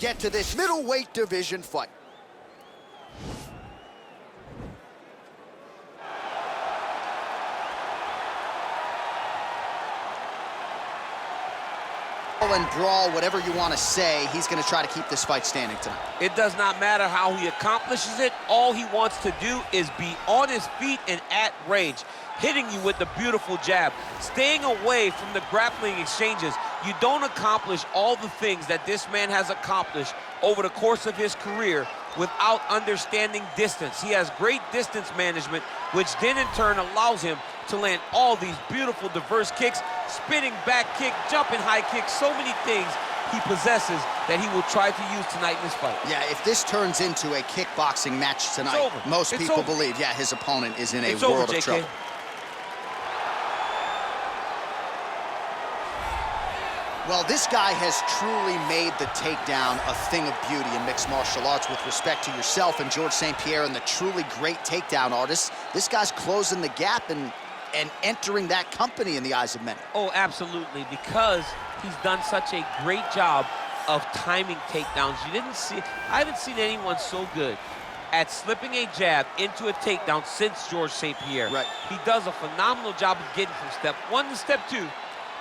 Get to this middleweight division fight. And brawl, whatever you want to say, he's going to try to keep this fight standing tonight. It does not matter how he accomplishes it. All he wants to do is be on his feet and at range, hitting you with the beautiful jab, staying away from the grappling exchanges. You don't accomplish all the things that this man has accomplished over the course of his career without understanding distance. He has great distance management, which then in turn allows him to land all these beautiful, diverse kicks, spinning back kick, jumping high kick, so many things he possesses that he will try to use tonight in this fight. Yeah, if this turns into a kickboxing match tonight, most people believe, yeah, his opponent is in a world of trouble. Well, this guy has truly made the takedown a thing of beauty in mixed martial arts. With respect to yourself and George St. Pierre and the truly great takedown artists, this guy's closing the gap and entering that company in the eyes of many. Oh, absolutely, because he's done such a great job of timing takedowns. I haven't seen anyone so good at slipping a jab into a takedown since George St. Pierre. Right. He does a phenomenal job of getting from step one to step two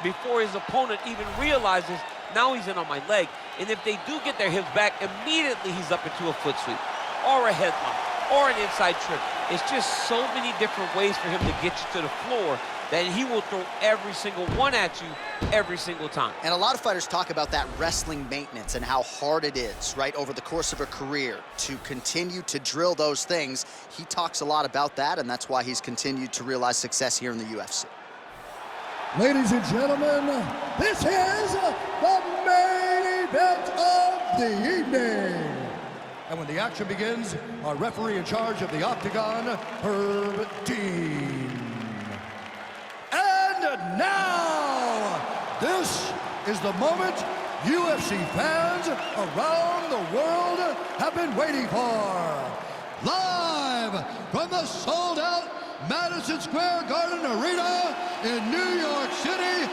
before his opponent even realizes now he's in on my leg. And if they do get their hips back, immediately he's up into a foot sweep or a headlock or an inside trip. It's just so many different ways for him to get you to the floor that he will throw every single one at you every single time. And a lot of fighters talk about that wrestling maintenance and how hard it is, right, over the course of a career to continue to drill those things. He talks a lot about that, and that's why he's continued to realize success here in the UFC. Ladies and gentlemen, this is the main event of the evening. And when the action begins, our referee in charge of the Octagon, Herb Dean. And now, this is the moment UFC fans around the world have been waiting for. Live from the sold-out Madison Square Garden Arena in New York City,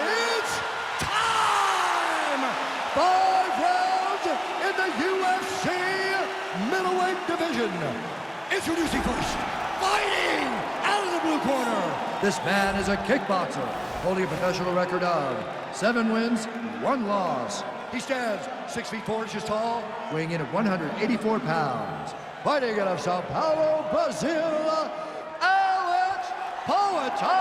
it's time! 5 rounds in the UFC middleweight division. Introducing first, fighting out of the blue corner. This man is a kickboxer, holding a professional record of 7 wins, 1 loss. He stands 6 feet 4 inches tall, weighing in at 184 pounds. Fighting out of Sao Paulo, Brazil, Alex Pereira!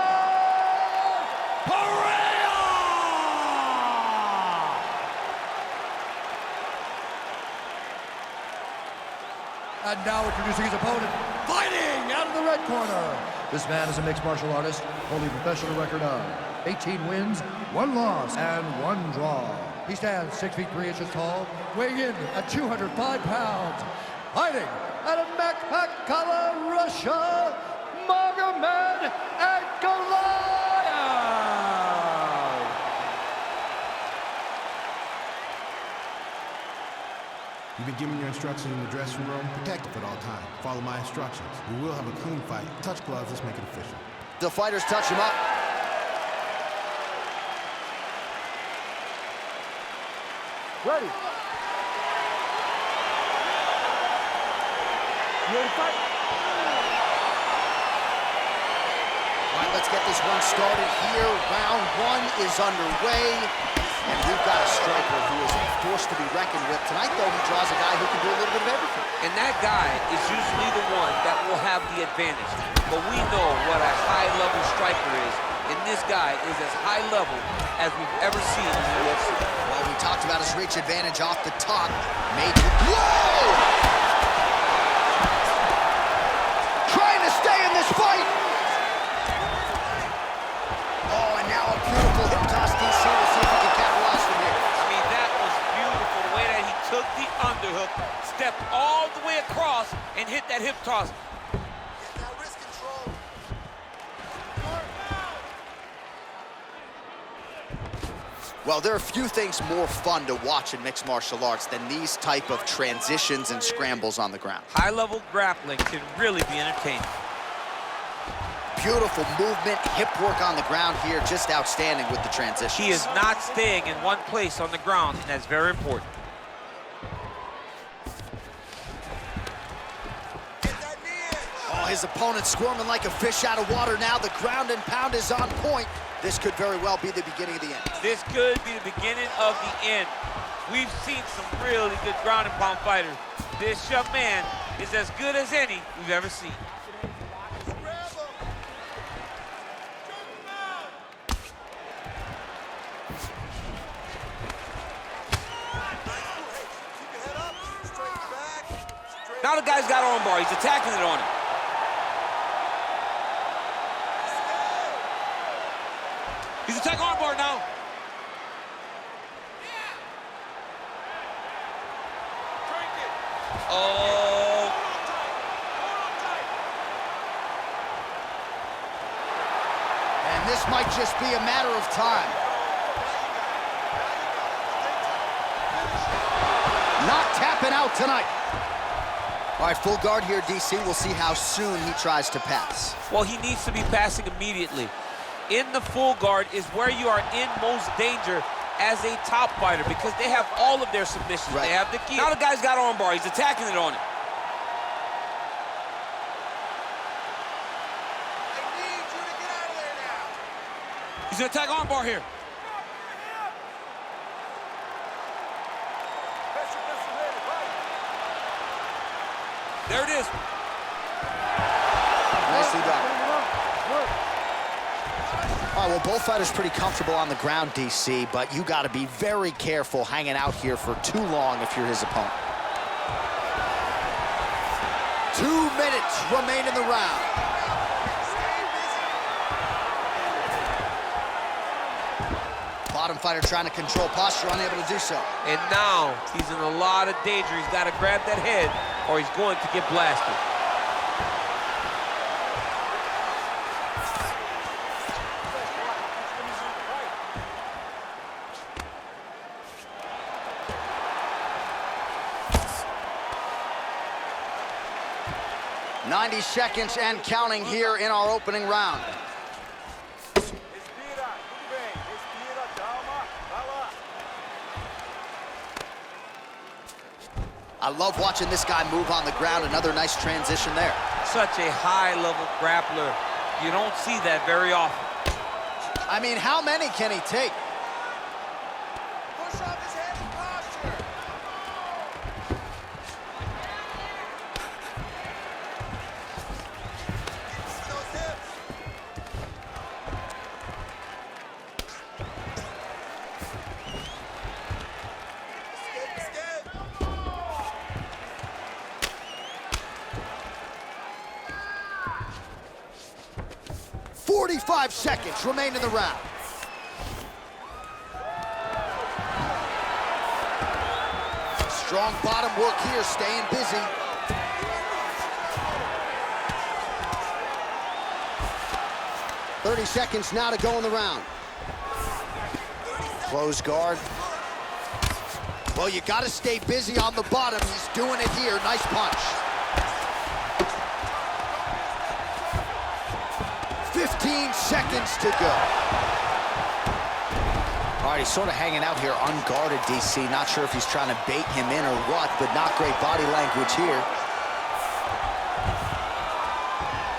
And now introducing his opponent, fighting out of the red corner. This man is a mixed martial artist, holding a professional record of 18 wins, 1 loss, and 1 draw. He stands 6 feet 3 inches tall, weighing in at 205 pounds. Fighting out of Magomed, Russia, Magomed Ankalaev. You've been given your instructions in the dressing room. Protect it at all times. Follow my instructions. We will have a clean fight. Touch gloves. Let's make it official. The fighters touch him up. Ready. You ready to fight? All right, let's get this one started here. Round 1 is underway. And we've got a striker who is a force to be reckoned with. Tonight, though, he draws a guy who can do a little bit of everything. And that guy is usually the one that will have the advantage. But we know what a high-level striker is. And this guy is as high level as we've ever seen in the UFC. Well, we talked about his reach advantage off the top. Whoa! Trying to stay in this fight. Oh, and now a beautiful hip toss, DC. We'll see if we can capitalize from here. I mean, that was beautiful, the way that he took the underhook, stepped all the way across, and hit that hip toss. Now wrist control. Well, there are few things more fun to watch in mixed martial arts than these type of transitions and scrambles on the ground. High-level grappling can really be entertaining. Beautiful movement, hip work on the ground here, just outstanding with the transition. He is not staying in one place on the ground, and that's very important. Oh, his opponent squirming like a fish out of water now. The ground and pound is on point. This could very well be the beginning of the end. This could be the beginning of the end. We've seen some really good ground and pound fighters. This young man is as good as any we've ever seen. Now the guy's got armbar. He's attacking it on him. He's attacking armbar now. Oh. And this might just be a matter of time. Not tapping out tonight. All right, full guard here, DC. We'll see how soon he tries to pass. Well, he needs to be passing immediately. In the full guard is where you are in most danger as a top fighter because they have all of their submissions. Right. They have the key. Now the guy's got armbar. He's attacking it on him. I need you to get out of there now. He's going to attack armbar here. There it is. Nicely done. All right, well, both fighters pretty comfortable on the ground, DC, but you got to be very careful hanging out here for too long if you're his opponent. 2 minutes remain in the round. Bottom fighter trying to control posture, unable to do so. And now he's in a lot of danger. He's got to grab that head or he's going to get blasted. .90 seconds and counting here in our opening round. I love watching this guy move on the ground. Another nice transition there. Such a high-level grappler. You don't see that very often. I mean, how many can he take? Push off his head and posture. Those hips. Escape, escape. 45 seconds remain in the round. Strong bottom work here, staying busy. .30 seconds now to go in the round. Close guard. Well, you got to stay busy on the bottom. He's doing it here. Nice punch. 15 seconds to go. All right, he's sort of hanging out here unguarded, DC. Not sure if he's trying to bait him in or what, but not great body language here.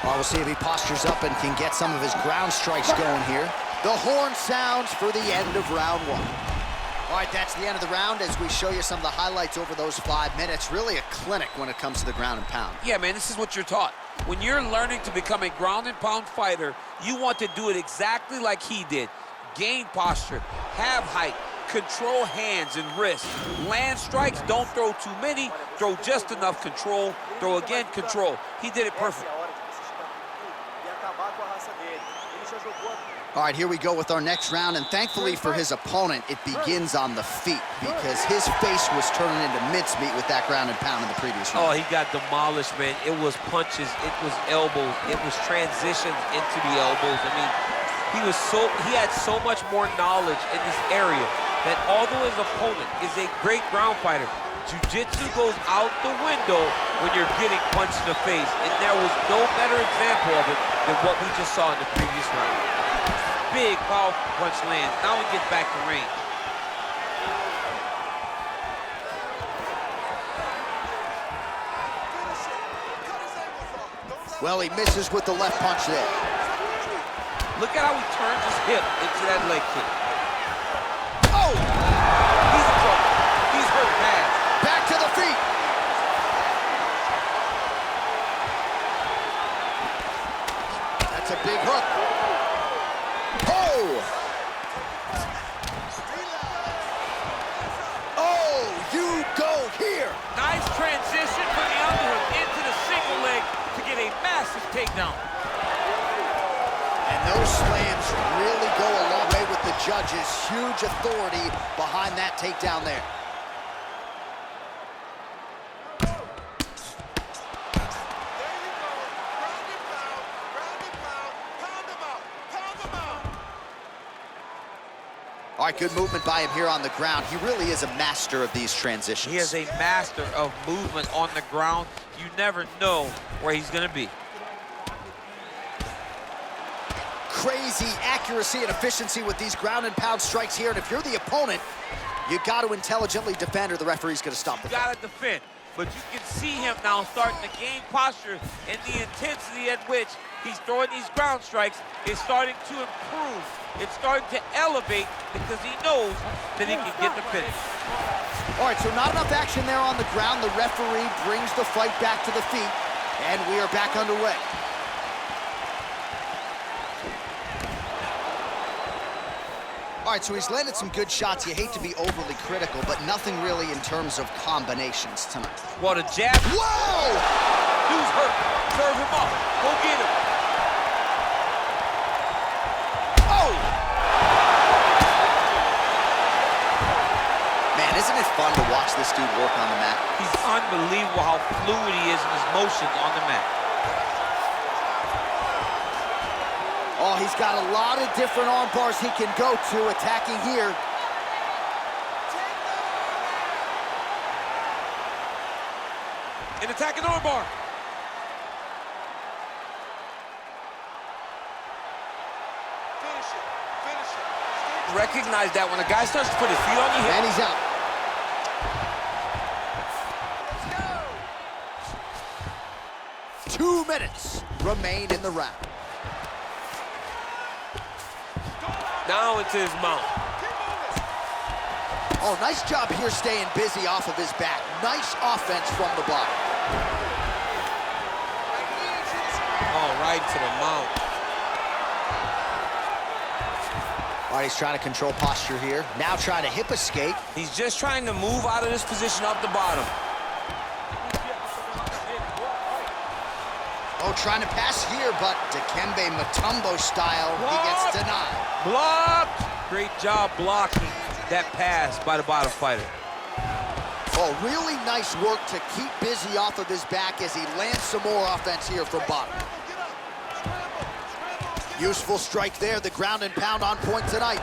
Well, we'll see if he postures up and can get some of his ground strikes going here. The horn sounds for the end of round one. All right, that's the end of the round as we show you some of the highlights over those 5 minutes. Really a clinic when it comes to the ground and pound. Yeah, man, this is what you're taught. When you're learning to become a ground and pound fighter, you want to do it exactly like he did. Gain posture, have height, control hands and wrists. Land strikes, don't throw too many, throw just enough control, throw again, control. He did it perfect. All right, here we go with our next round, and thankfully for his opponent, it begins on the feet because his face was turning into mincemeat with that ground and pound in the previous round. Oh, he got demolished, man. It was punches, it was elbows, it was transitions into the elbows. I mean, he had so much more knowledge in this area that although his opponent is a great ground fighter, jiu-jitsu goes out the window when you're getting punched in the face, and there was no better example of it than what we just saw in the previous round. Big, powerful punch lands. Now he gets back to range. Well, he misses with the left punch there. Look at how he turns his hip into that leg kick. Oh! He's in trouble. He's hurt bad. Back to the feet. That's a big hook. Oh! Oh, you go here. Nice transition from the underhook into the single leg to get a massive takedown. And those slams really go a long way with the judges. Huge authority behind that takedown there. All right, good movement by him here on the ground. He really is a master of these transitions. He is a master of movement on the ground. You never know where he's gonna be. Crazy accuracy and efficiency with these ground and pound strikes here. And if you're the opponent, you got to intelligently defend or the referee's going to stop the fight. You got to defend. But you can see him now starting to gain posture, and the intensity at which he's throwing these ground strikes is starting to improve. It's starting to elevate because he knows that he can get the finish. All right, so not enough action there on the ground. The referee brings the fight back to the feet, and we are back underway. All right, so he's landed some good shots. You hate to be overly critical, but nothing really in terms of combinations tonight. Well, the jab. Whoa! Dude's hurt. Serve him up. Go get him. Oh! Man, isn't it fun to watch this dude work on the mat? He's unbelievable how fluid he is in his motions on the mat. Oh, he's got a lot of different arm bars he can go to, attacking here. An attacking arm bar. Finish it. Finish it. Recognize that when a guy starts to put his feet on you, and he's out. Let's go. 2 minutes remain in the round. now into his mouth. Oh, nice job here staying busy off of his back. Nice offense from the bottom. Oh, right to the mouth. All right, he's trying to control posture here. Now trying to hip escape. He's just trying to move out of this position up the bottom. Oh, trying to pass here, but Dikembe Mutombo style, he gets denied. Blocked! Great job blocking that pass by the bottom fighter. Oh, really nice work to keep busy off of his back as he lands some more offense here from bottom. Useful strike there, the ground and pound on point tonight.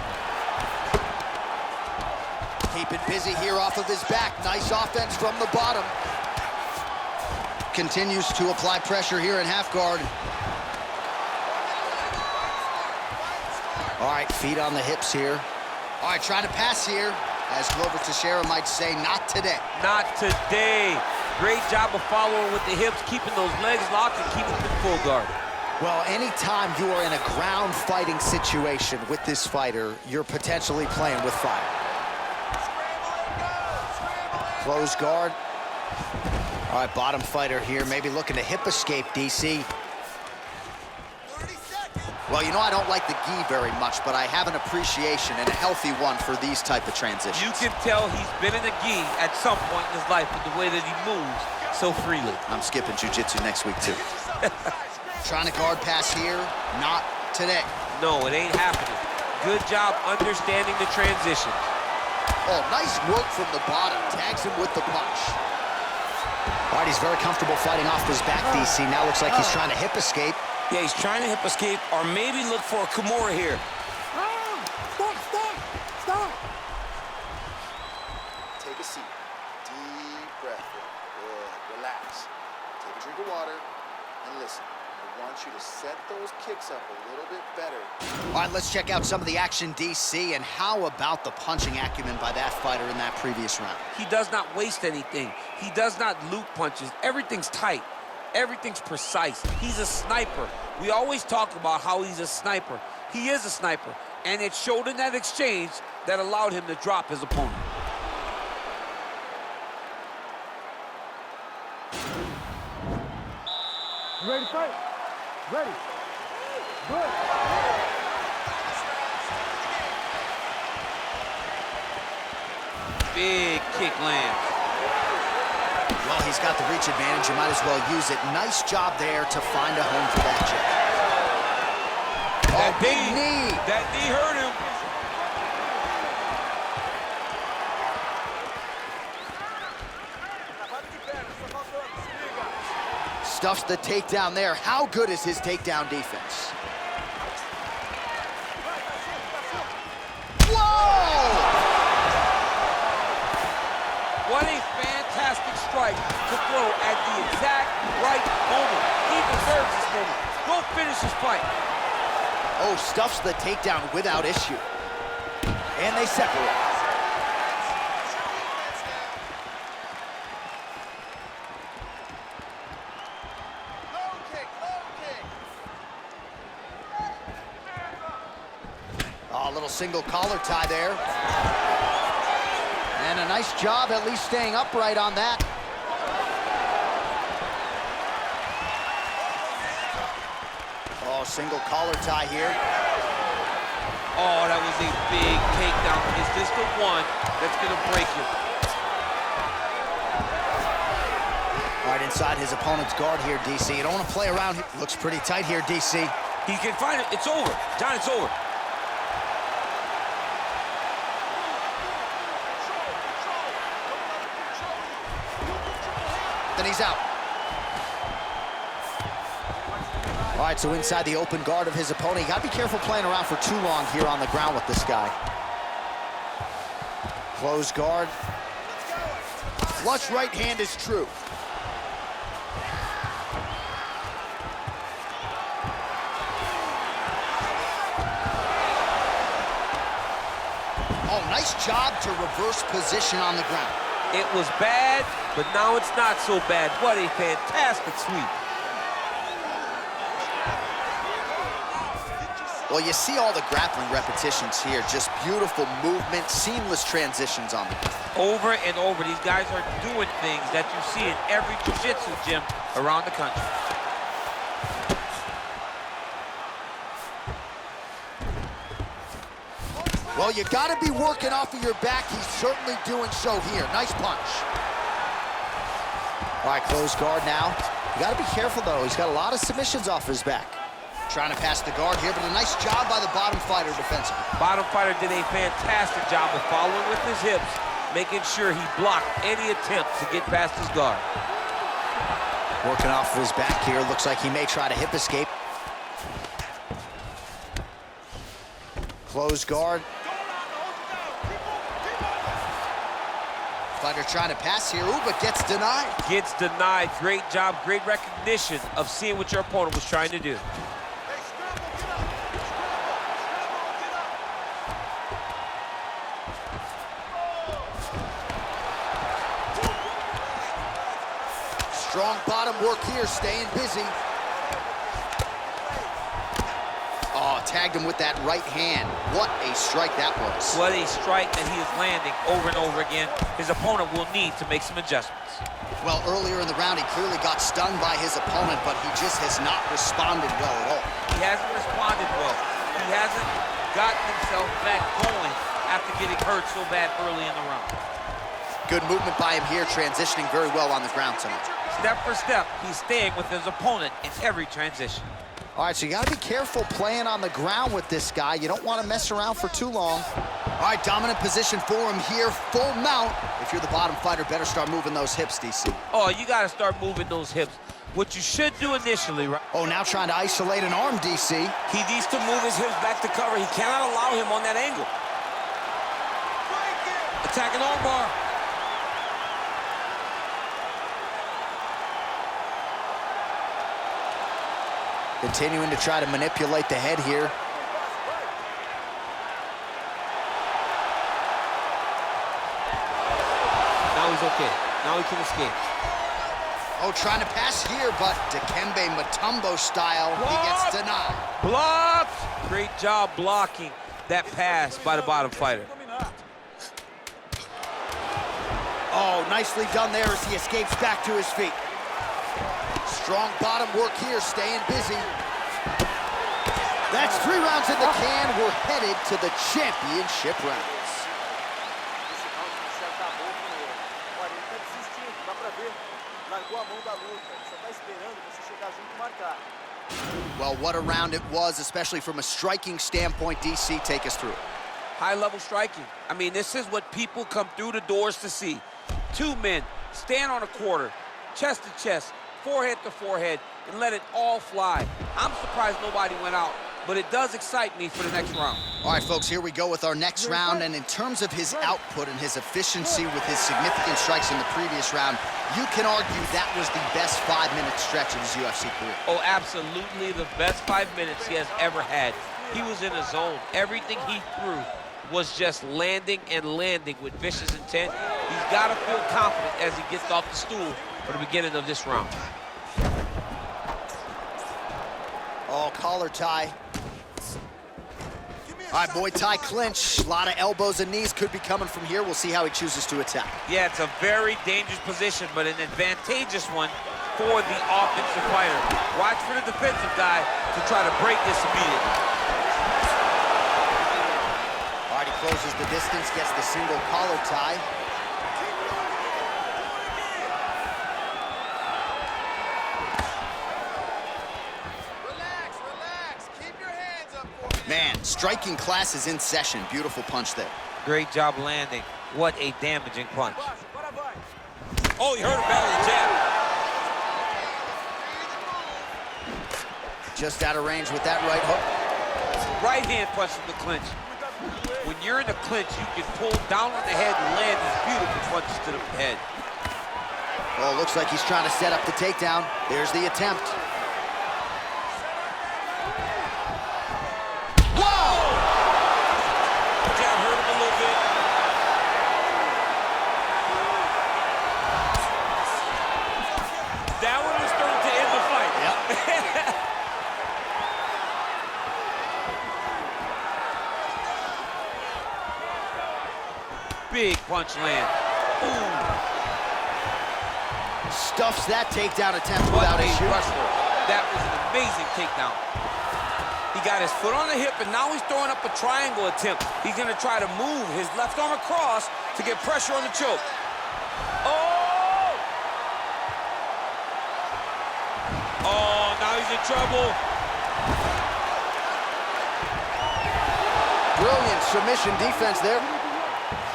Keep it busy here off of his back. Nice offense from the bottom. Continues to apply pressure here in half guard. All right, feet on the hips here. All right, trying to pass here. As Glover Teixeira might say, not today. Not today. Great job of following with the hips, keeping those legs locked and keeping them in full guard. Well, anytime you are in a ground fighting situation with this fighter, you're potentially playing with fire. Close guard. All right, bottom fighter here, maybe looking to hip escape, DC. Well, you know, I don't like the gi very much, but I have an appreciation and a healthy one for these type of transitions. You can tell he's been in the gi at some point in his life with the way that he moves so freely. I'm skipping jiu-jitsu next week, too. Trying to guard pass here, not today. No, it ain't happening. Good job understanding the transitions. Oh, nice work from the bottom. Tags him with the punch. All right, he's very comfortable fighting off his back, DC. Now looks like he's trying to hip escape. Yeah, he's trying to hip escape or maybe look for a Kimura here. Stop. Take a seat. Deep breath. Good. Relax. Take a drink of water and listen. I want you to set those kicks up a little bit better. All right, let's check out some of the action, DC, and how about the punching acumen by that fighter in that previous round? He does not waste anything. He does not loop punches. Everything's tight. Everything's precise. He's a sniper. We always talk about how he's a sniper. He is a sniper, and it showed in that exchange that allowed him to drop his opponent. You ready to fight? Ready. Good. Big kick lands. Well, he's got the reach advantage. You might as well use it. Nice job there to find a home for that jab. That big knee. That knee hurt him. Stuffs the takedown there. How good is his takedown defense? Whoa! What a fantastic strike to throw at the exact right moment. He deserves this moment. Go finish his fight. Oh, stuffs the takedown without issue. And they separate. Oh, a little single collar tie there. And a nice job at least staying upright on that. Oh, single collar tie here. Oh, that was a big takedown. Is this the one that's going to break him? Right inside his opponent's guard here, DC. You don't want to play around. Looks pretty tight here, DC. He can find it. It's over. John, it's over. Then he's out. All right, so inside the open guard of his opponent. You got to be careful playing around for too long here on the ground with this guy. Closed guard. Flush right hand is true. Oh, nice job to reverse position on the ground. It was bad, but now it's not so bad. What a fantastic sweep. Well, you see all the grappling repetitions here. Just beautiful movement, seamless transitions on them. Over and over, these guys are doing things that you see in every jiu-jitsu gym around the country. Well, you got to be working off of your back. He's certainly doing so here. Nice punch. All right, closed guard now. You got to be careful, though. He's got a lot of submissions off his back. Trying to pass the guard here, but a nice job by the bottom fighter defensively. Bottom fighter did a fantastic job of following with his hips, making sure he blocked any attempt to get past his guard. Working off of his back here. Looks like he may try to hip escape. Closed guard. Fighter trying to pass here. Ooh, but gets denied. Gets denied. Great job, great recognition of seeing what your opponent was trying to do. Strong bottom work here, staying busy. Oh, tagged him with that right hand. What a strike that was. What a strike that he is landing over and over again. His opponent will need to make some adjustments. Well, earlier in the round, he clearly got stunned by his opponent, but he just has not responded well at all. He hasn't responded well. He hasn't gotten himself back going after getting hurt so bad early in the round. Good movement by him here, transitioning very well on the ground tonight. Step for step, he's staying with his opponent in every transition. All right, so you got to be careful playing on the ground with this guy. You don't want to mess around for too long. All right, dominant position for him here, full mount. If you're the bottom fighter, better start moving those hips, DC. Oh, you got to start moving those hips. What you should do initially, right? Oh, now trying to isolate an arm, DC. He needs to move his hips back to cover. He cannot allow him on that angle. Attacking armbar. Continuing to try to manipulate the head here. Now he's okay. Now he can escape. Oh, trying to pass here, but Dikembe Mutombo style, he gets denied. Blocked! Great job blocking that pass by the bottom fighter. Oh, nicely done there as he escapes back to his feet. Strong bottom work here, staying busy. That's 3 rounds in the can. We're headed to the championship rounds. Well, what a round it was, especially from a striking standpoint. DC, take us through it. High-level striking. I mean, this is what people come through the doors to see. 2 men stand on a quarter, chest to chest, forehead to forehead, and let it all fly. I'm surprised nobody went out, but it does excite me for the next round. All right, folks, here we go with our next round. And in terms of his output and his efficiency with his significant strikes in the previous round, you can argue that was the best 5-minute stretch of his UFC career. Oh, absolutely the best 5 minutes he has ever had. He was in a zone. Everything he threw was just landing and landing with vicious intent. He's got to feel confident as he gets off the stool for the beginning of this round. Oh, collar tie. All right, Muay Thai clinch. A lot of elbows and knees could be coming from here. We'll see how he chooses to attack. Yeah, it's a very dangerous position, but an advantageous one for the offensive fighter. Watch for the defensive guy to try to break this immediately. All right, he closes the distance, gets the single collar tie. Man, striking class is in session. Beautiful punch there. Great job landing. What a damaging punch. Oh, he hurt him bad with the jab. Just out of range with that right hook. Right hand punch from the clinch. When you're in the clinch, you can pull down on the head and land these beautiful punches to the head. Oh, looks like he's trying to set up the takedown. There's the attempt. Big punch land. Ooh. Stuffs that takedown attempt without issue. That was an amazing takedown. He got his foot on the hip, and now he's throwing up a triangle attempt. He's going to try to move his left arm across to get pressure on the choke. Oh! Oh, now he's in trouble. Brilliant submission defense there.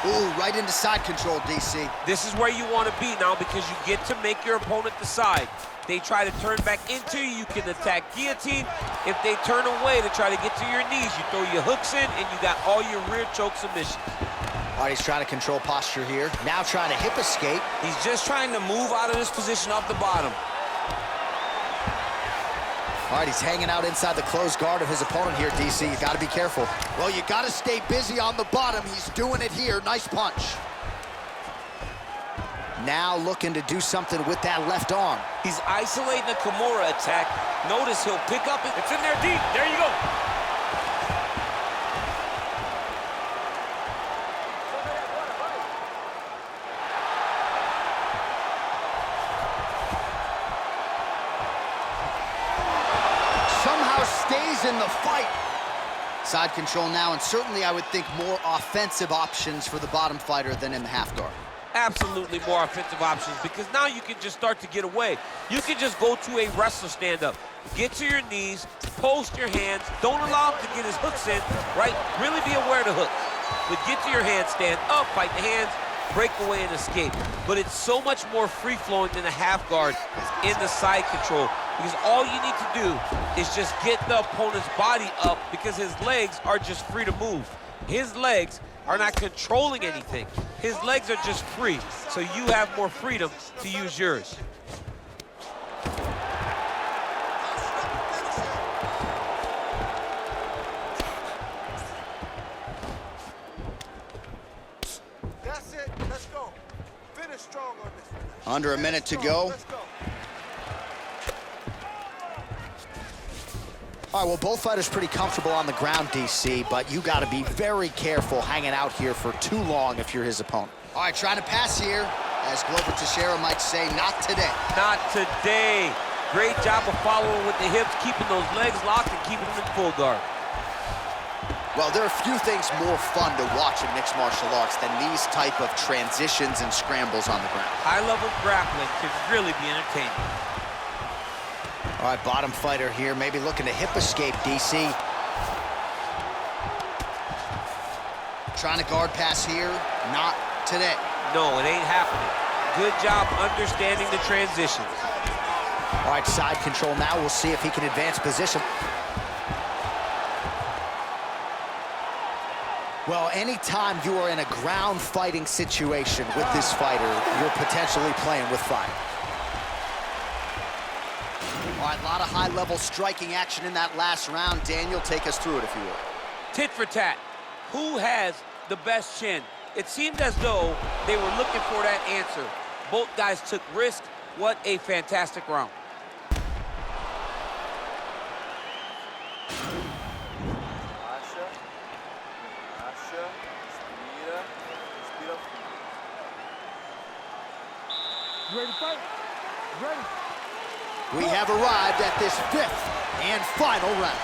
Ooh, right into side control, DC. This is where you want to be now because you get to make your opponent decide. They try to turn back into you, you can attack guillotine. If they turn away to try to get to your knees, you throw your hooks in and you got all your rear choke submissions. All right, he's trying to control posture here. Now trying to hip escape. He's just trying to move out of this position off the bottom. All right, he's hanging out inside the closed guard of his opponent here, DC. You got to be careful. Well, you got to stay busy on the bottom. He's doing it here. Nice punch. Now looking to do something with that left arm. He's isolating a Kimura attack. Notice he'll pick up it. It's in there deep. There you go. Somehow stays in the fight. Side control now, and certainly I would think more offensive options for the bottom fighter than in the half guard. Absolutely more offensive options because now you can just start to get away. You can just go to a wrestler stand-up. Get to your knees, post your hands. Don't allow him to get his hooks in, right? Really be aware of the hooks. But get to your hands, stand up, fight the hands, break away and escape. But it's so much more free-flowing than a half guard in the side control because all you need to do is just get the opponent's body up because his legs are just free to move. His legs are not controlling anything. His legs are just free, so you have more freedom to use yours. That's it. Let's go. Finish strong on this one. Under a minute to go. Let's go. All right, well, both fighters pretty comfortable on the ground, DC, but you got to be very careful hanging out here for too long if you're his opponent. All right, trying to pass here, as Glover Teixeira might say, not today. Not today. Great job of following with the hips, keeping those legs locked and keeping them in full guard. Well, there are few things more fun to watch in mixed martial arts than these type of transitions and scrambles on the ground. High-level grappling can really be entertaining. All right, bottom fighter here, maybe looking to hip escape, DC. Trying to guard pass here, not today. No, it ain't happening. Good job understanding the transitions. All right, side control now. We'll see if he can advance position. Well, anytime you are in a ground fighting situation with this fighter, you're potentially playing with fire. All right, a lot of high-level striking action in that last round. Daniel, take us through it, if you will. Tit for tat. Who has the best chin? It seemed as though they were looking for that answer. Both guys took risk. What a fantastic round. Ready to fight? Ready? We have arrived at this fifth and final round.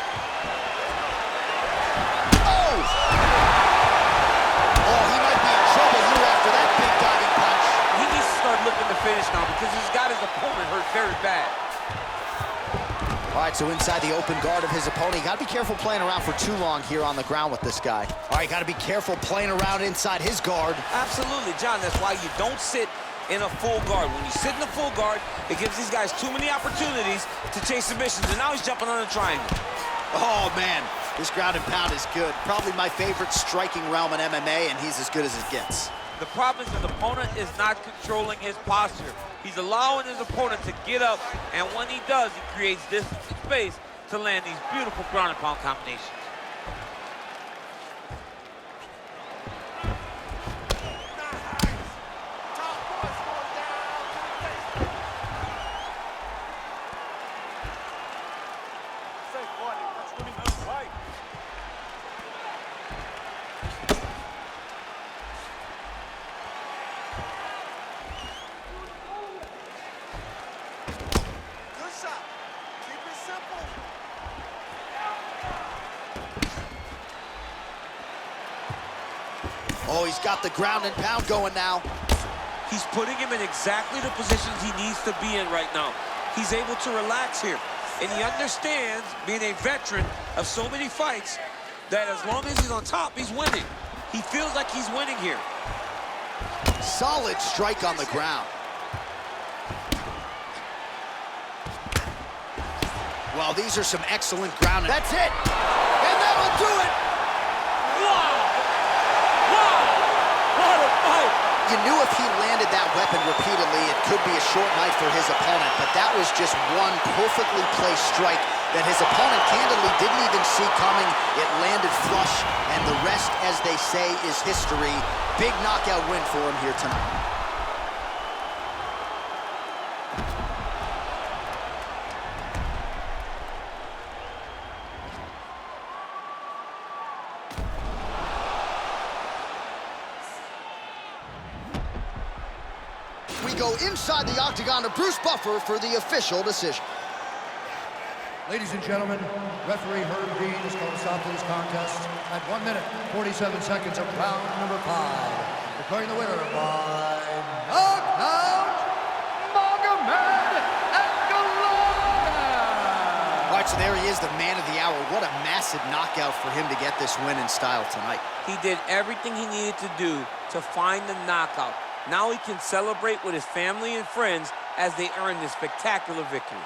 Oh! Oh, he might be in trouble here after that big diving punch. He needs to start looking to finish now because he's got his opponent hurt very bad. All right, so inside the open guard of his opponent, you got to be careful playing around for too long here on the ground with this guy. All right, got to be careful playing around inside his guard. Absolutely, John. That's why you don't sit in a full guard. When you sit in a full guard, it gives these guys too many opportunities to chase submissions, and now he's jumping on a triangle. Oh, man, this ground and pound is good. Probably my favorite striking realm in MMA, and he's as good as it gets. The problem is his opponent is not controlling his posture. He's allowing his opponent to get up, and when he does, he creates this space to land these beautiful ground and pound combinations. Oh, he's got the ground and pound going now. He's putting him in exactly the positions he needs to be in right now. He's able to relax here. And he understands, being a veteran of so many fights, that as long as he's on top, he's winning. He feels like he's winning here. Solid strike on the ground. Well, these are some excellent ground. That's it. And that'll do it. Wow! Wow! What a fight! You knew if he landed that weapon repeatedly, it could be a short night for his opponent, but that was just one perfectly placed strike that his opponent candidly didn't even see coming. It landed flush, and the rest, as they say, is history. Big knockout win for him here tonight. We go inside the octagon to Bruce Buffer for the official decision. Ladies and gentlemen, referee Herb Dean has called a stop to this contest at 1 minute, 47 seconds of round number 5. Declaring the winner by knockout, Magomed Ankalaev. All right, so there he is, the man of the hour. What a massive knockout for him to get this win in style tonight. He did everything he needed to do to find the knockout. Now he can celebrate with his family and friends as they earn this spectacular victory.